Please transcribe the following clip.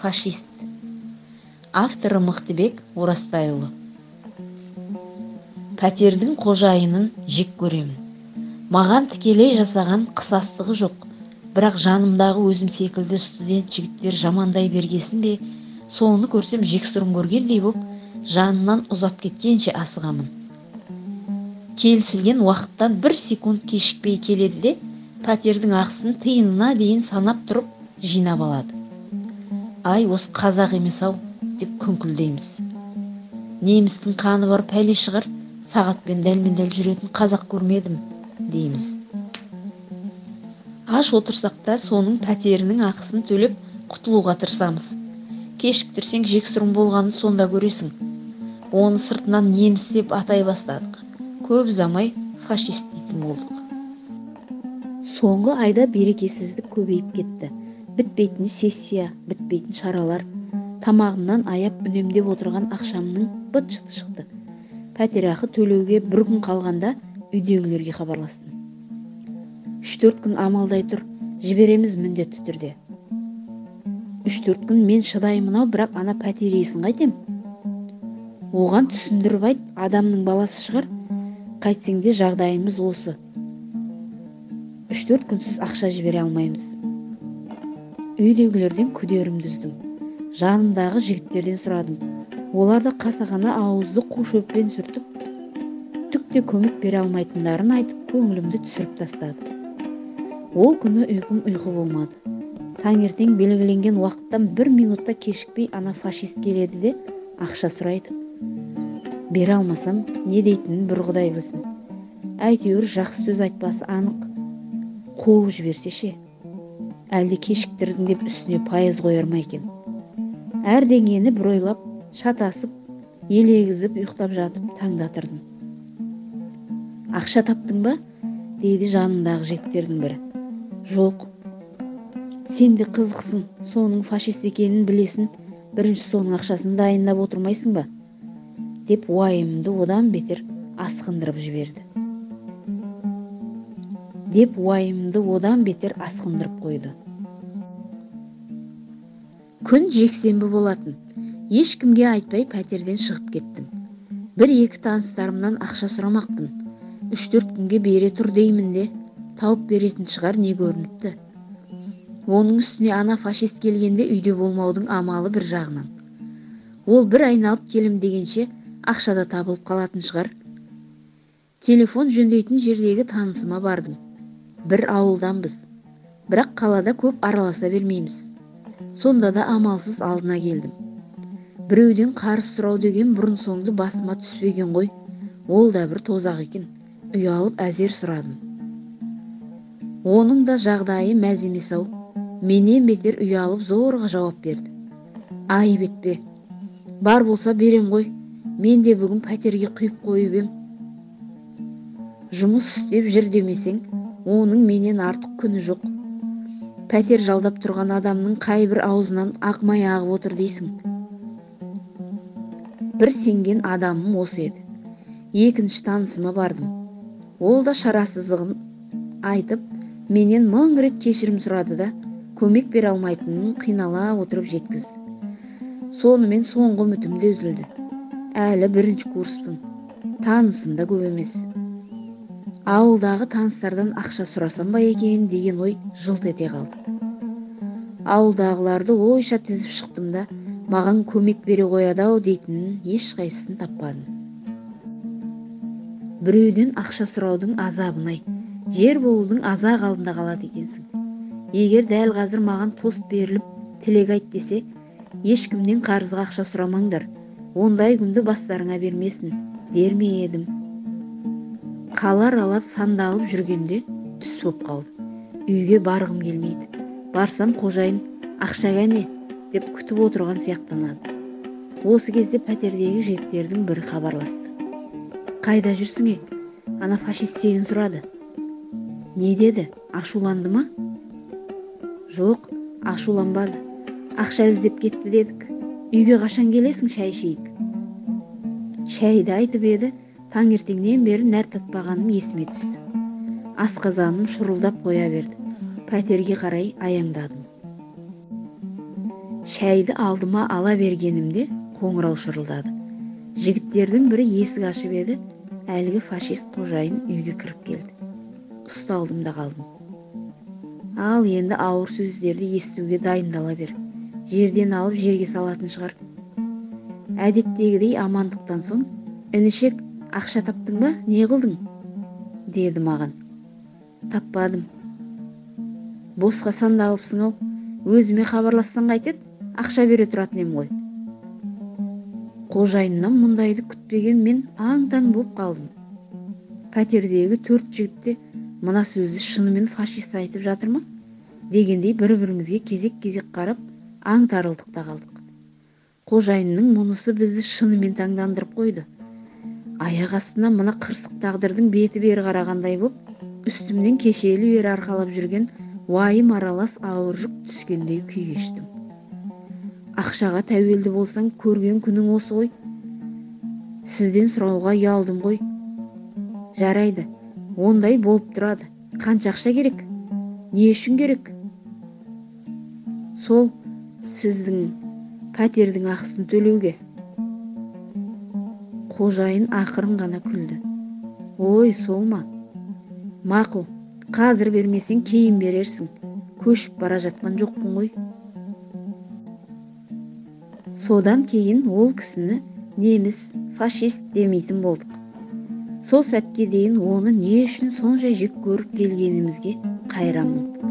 фашист. Авторы Мықтыбек Орастайұлы. Пәтердің қожайынын жек көремін. Маған тікелей жасаған қысастығы жоқ, бірақ жанымдағы өзім секілді студент жігіттер жамандай бергесін бе, соны көрсем жексұрын көргендей боп, жанынан ұзап кеткенше асығамын. Келісілген уақыттан 1 секунд кешікпей келеді де, пәтердің ақысын тиынына дейін санап тұрып жинап алады. Ай, осы қазақ емес-ау деп күңкілдейміз. Немістің қаны бар пәле шығар, сағатпен дәлмен-дәл жүретін қазақ көрмедім дейміз. Аш отырсақ та соның пәтерінің ақысын төлеп құтылуға тырысамыз. Кешіктірсең жексұрын болғанын сонда көресің. Оны сыртынан неміс деп атай бастадық. Көп ұзамай фашист дейтін болдық. Соңғы айда берекесіздік көбейіп кетті. Бітпейтін сессия, бітпейтін шаралар. Тамағымнан аяп үнемдеп отырған ақшамның быт-шыты шықты. Пәтерақы төлеуге 1 күн қалғанда үйдегілерге хабарластым. 3-4 күн амалдай тұр, жібереміз міндетті түрде. 3-4 күн мен шыдаймын-ау, бірақ ана пәтер иесін қайтем? Оған түсіндіріп айт, адамның баласы шығар, қайтсең де жағдайымыз осы. 3-4 күнсіз ақша жібере алмаймыз. Үйдегілерден күдерімді үздім. Жанымдағы жігіттерден сұрадым. Олар да қасағана ауызды қу шөппен сүртіп, түкте көмек бере алмайтындарын айтып, көңілімді түсіріп тастады. Ол күні ұйқы болмады. Таңертең белгіленген уақыттан 1 минутта кешікпей ана фашист келеді де ақша сұрайды. Бере алмасам, не дейтінін бір Құдай білсін. Әйтеуір жақсы сөз айтпасы анық. Қуып жіберсе ше. Әлде кешіктірдің деп үстіне пайыз қояр ма екен? Әр деңгені бір ойлап, шатасып, елегізіп, ұйықтап жатып таңдатырдым. Ақша таптың ба? Дейді жанымдағы жігіттердің бірі. Жоқ. Сен де қызықсың, соның фашист екенін білесің, бірінші соның ақшасын дайындап отырмайсың ба? Деп уайымымды одан бетер асқындырып қойды. Күн жексенбі болатын. Ешкімге айтпай пәтерден шығып кеттім. 1-2 таныстарымнан ақша сұрамақпын. 3-4 күнге бере тұр деймін де, тауып беретін шығар, не көрініпті. Оның үстіне ана фашист келгенде үйде болмаудың амалы бір жағынан. Ол бір айналып келім дегенше ақшада табылып қалатын шығар. Телефон жөндейтін жердегі танысыма бардым. Бір ауылданбыз, бірақ қалада көп араласа бермейміз. Сонда да амалсыз алдына келдім. Біреуден қарыз сұрау деген бұрын соңды басыма түспеген ғой. Ол да бір тозақ екен. Ұялып әзер сұрадым. Оның да жағдайы мәз емес-ау. Менен бетер ұялып зорға жауап берді. Айып етпе. Бар болса берем ғой. Мен де бүгін пәтерге құйып қойып ем. Жұмыс істеп жүр демесең, оның менен артық күні жоқ. Пәтер жалдап тұрған адамның қайбір аузынан ақмай ағып отыр дейсің. Бір сенген адамым осы еді. Екінші танысыма бардым. Ол да шарасыздығын айтып, менен 1000 рет кешірім сұрады да, көмек бере алмайтынын қинала отырып жеткізді. Сонымен соңғы үмітім де үзілді. Әлі 1-ші курспын. Танысым да көп емес. Ауылдағы таныстардан ақша сұрасам ба екен деген ой жылт ете қалды. Ауылдағыларды ойша тізіп шықтым да, маған көмек бере қояды-ау дейтінін ешқайсысын таппадым. Біреуден ақша сұраудың азабын-ай, жер болудың азақ алдында қалады екенсің. Егер дәл қазір маған тост беріліп, тілек айт десе, ешкімнен қарызға ақша сұрамаңдар, ондай күнді бастарыңа бермесін, дер ме едім. Қалар алап сандалып жүргенде түс боп қалды. Үйге барғым келмейді. Барсам қожайын ақша кәне деп күтіп отырған сияқтанады. Осы кезде пәтердегі жігіттердің бірі хабарласты. Қайда жүрсің? Ана фашист сені сұрады. Не деді? Ашуланды ма? Жоқ, ашуланбады. Ақша іздеп кетті дедік. Үйге қашан келесің, шай ішейік? Шайды айтып еді, таңертеңнен бері нәр татпағаным есіме түсті. Асқазаным шұрылдап қоя берді. Пәтерге қарай аяңдадым. Шәйді алдыма ала бергенімде қоңырау шырылдады. Жігіттердің бірі есік ашып еді, әлгі фашист қожайын үйге кіріп келді. Ұсталдым да қалдым. Ал енді ауыр сөздерді естуге дайындала бер. Жерден алып жерге салатын шығар. Әдеттегідей амандықтан соң, інішек, ақша таптың ба, не қылдың? Деді маған. Таппадым. Босқа сандалыпсың ау, өзіме хабарлассаң қайтеді, ақша бере тұратын ем ғой. Қожайыннан мұндайды күтпеген мен аң-таң боп қалдым. Пәтердегі 4 жігітте мына сөзді шынымен фашист айтып жатыр ма? Дегендей бір-бірімізге кезек-кезек қарап, аңтарылдық та қалдық. Қожайынның мұнысы бізді шынымен таңдандырып қойды. Аяқ астына мына қырсық тағдырдың беті бері қарағандай боп, үстімнен кешелі бері арқалап жүрген уайым аралас ауыр жүк түскендей күй кештім. Ақшаға тәуелді болсаң, көрген күнің осы ғой. Сізден сұрауға ұялдым ғой. Жарайды, ондай болып тұрады. Қанша ақша керек? Не үшін керек? Сол сіздің пәтердің ақысын төлеуге. Қожайын ақырын ғана күлді. Ой, сол ма? Мақұл, қазір бермесең кейін берерсің. Көшіп бара жатқан жоқпын ғой. Содан кейін ол кісіні неміс, фашист демейтін болдық. Сол сәтке дейін оны не үшін сонша жек көріп келгенімізге қайранмын.